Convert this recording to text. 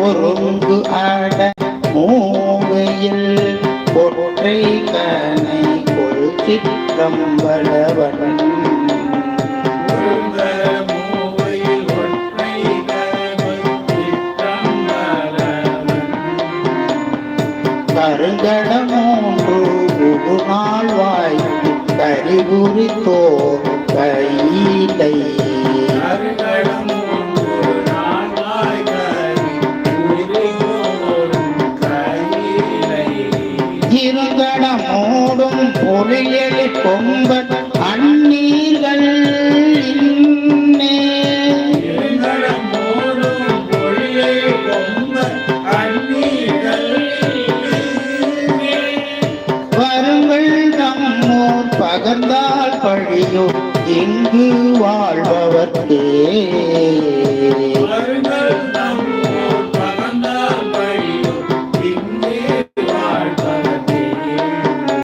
ஒருங்கு ஆட மூவையில் ஒற்றை கனை கொள் சிற்றம்பலவன் கருங்கடமூன்று உடுநாள் வாய்க்கு கரிபுரித்தோர் கையிலை இருங்கடமோடும் பொழியலி கொம்பன் அந்நீர்கள் பகர்ந்தால் பழியோ இங்கு வாழ்பவர்க்கே